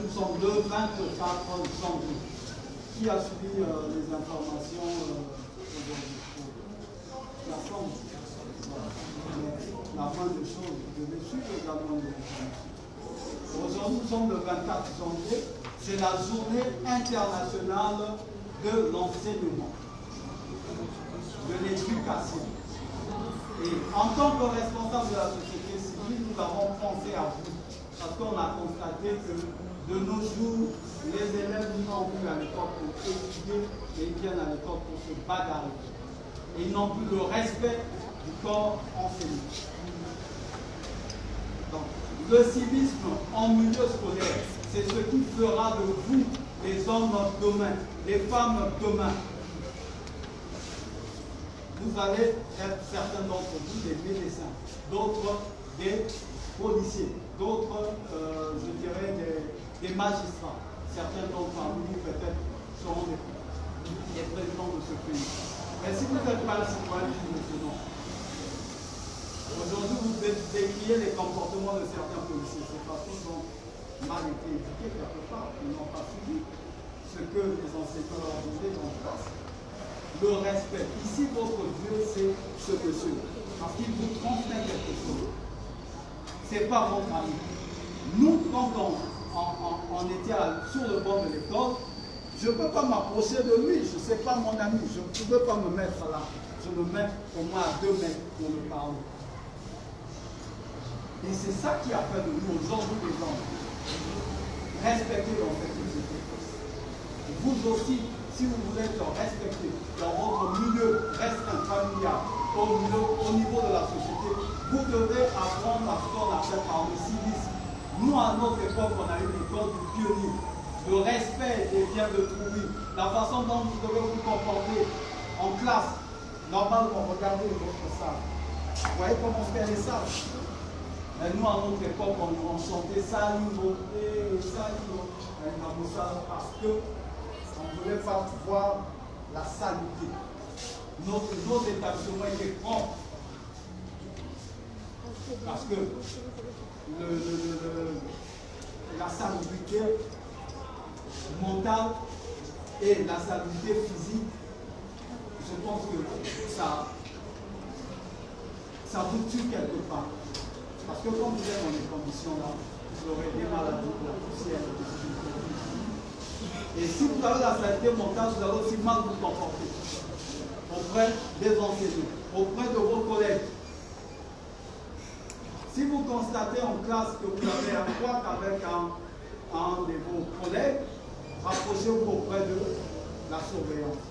nous sommes le 24 janvier. Qui a suivi les informations aujourd'hui? Personne. La moindre des choses, je vais suivre également les informations. Aujourd'hui, nous sommes le 24 janvier. C'est la journée internationale de l'enseignement, de l'éducation. Et en tant que responsable de la société civile, nous avons pensé à vous. Parce qu'on a constaté que de nos jours, les élèves n'ont plus à l'école pour étudier, mais ils viennent à l'école pour se bagarrer. Et ils n'ont plus le respect du corps enseignant. Donc, le civisme en milieu scolaire, c'est ce qui fera de vous les hommes demain, les femmes demain. Vous allez être certains d'entre vous des médecins, d'autres des policiers, d'autres, je dirais, des magistrats. Certains d'entre vous, peut-être, seront des présidents de ce pays. Mais si vous n'êtes pas le citoyen de ce nom, aujourd'hui, vous décriez les comportements de certains policiers. C'est parce qu'ils ont mal été éduqués quelque part, ils n'ont pas suivi ce que les enseignants leur disaient en classe. Le respect. Ici, votre Dieu, c'est ce monsieur. Parce qu'il vous transmet quelque chose. Ce n'est pas votre ami. Nous, quand on était sur le bord de l'école, je ne peux pas m'approcher de lui. Je ne sais pas mon ami. Je ne peux pas me mettre là. Je me mets au moins à 2 mètres pour me parler. Et c'est ça qui a fait de nous aujourd'hui des gens. Respecter dans cette société. Vous aussi, si vous voulez être respecté dans votre milieu restreint familial, au niveau de la société, vous devez apprendre à ce qu'on appelle par le civisme. Nous, à notre époque, on a eu l'école du pionnier. Le respect des biens de trouver, la façon dont vous devez vous comporter en classe. Normalement, regardez votre salle. Vous voyez comment on fait les salles? Mais nous, à notre époque, on chantait Salimo et Salimo parce que on ne voulait pas voir la saluté. Nos établissements étaient propres. Parce que la salubrité mentale et la salubrité physique, je pense que ça vous tue quelque part. Parce que quand vous êtes dans les conditions là, vous aurez des maladies, de la poussière, et si vous avez la salubrité mentale, vous allez aussi mal vous comporter auprès des enseignants, auprès de vos collègues. Si vous constatez en classe que vous avez un couac avec un de vos collègues, rapprochez-vous auprès de la surveillance.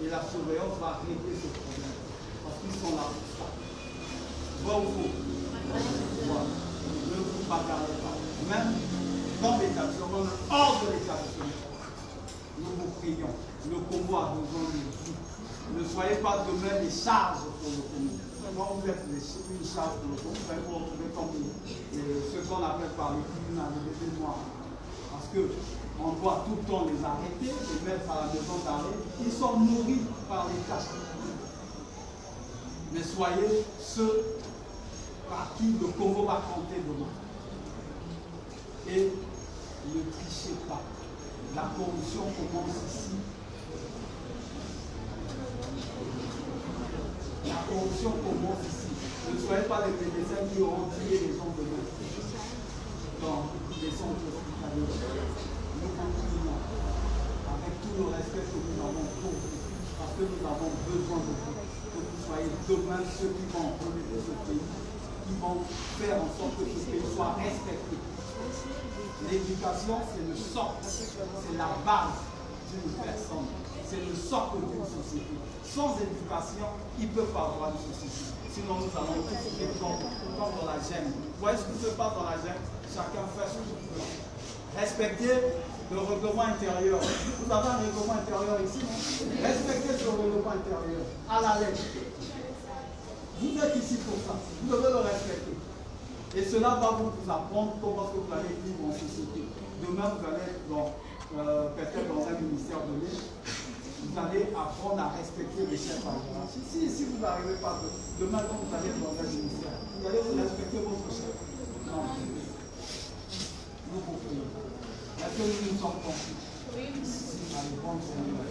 Et la surveillance va régler ce problème. Parce qu'ils sont là pour ça. Bon ou faux? Voilà. Ne vous bagarrez pas. Même dans l'établissement, hors de l'établissement. Nous vous prions. Le Congo a besoin de vous. Ne soyez pas demain des charges pour le Congo. Quand vous êtes une charge pour le Congo, vous allez vous retrouver comme ce qu'on appelle par les tribunaux, les bébés noirs. Parce qu'on doit tout le temps les arrêter, les mettre à la maison d'arrêt. Ils sont nourris par l'État. Mais soyez ceux par qui le Congo va compter demain. Et ne trichez pas. La corruption commence ici. La corruption commence ici. Ne soyez pas les médecins qui auront tué les gens de l'autre. Dans les centres hospitaliers. Nous continuons avec tout le respect que nous avons pour vous. Parce que nous avons besoin de vous. Que vous soyez demain ceux qui vont remettre ce pays. Qui vont faire en sorte que ce pays soit respecté. L'éducation, c'est le socle, c'est la base d'une personne, c'est le socle d'une société. Sans éducation, il ne peut pas avoir une société. Sinon, nous allons tous faire comme dans la gêne. Vous voyez ce qui se passe dans la gêne? Chacun fait ce qu'il veut. Respectez le règlement intérieur. Vous avez un règlement intérieur ici, non? Respectez ce règlement intérieur à la lettre. Vous êtes ici pour ça. Vous devez le respecter. Et cela va vous apprendre comment vous allez vivre en société. Demain, vous allez être peut-être dans un ministère donné. Vous allez apprendre à respecter les chefs à hiérarchie. Si vous n'arrivez pas, demain, quand vous allez être dans un ministère, vous allez respecter votre chef. Non. Nous vous prions. Est-ce que nous nous sommes compris? Oui. La réponse est oui.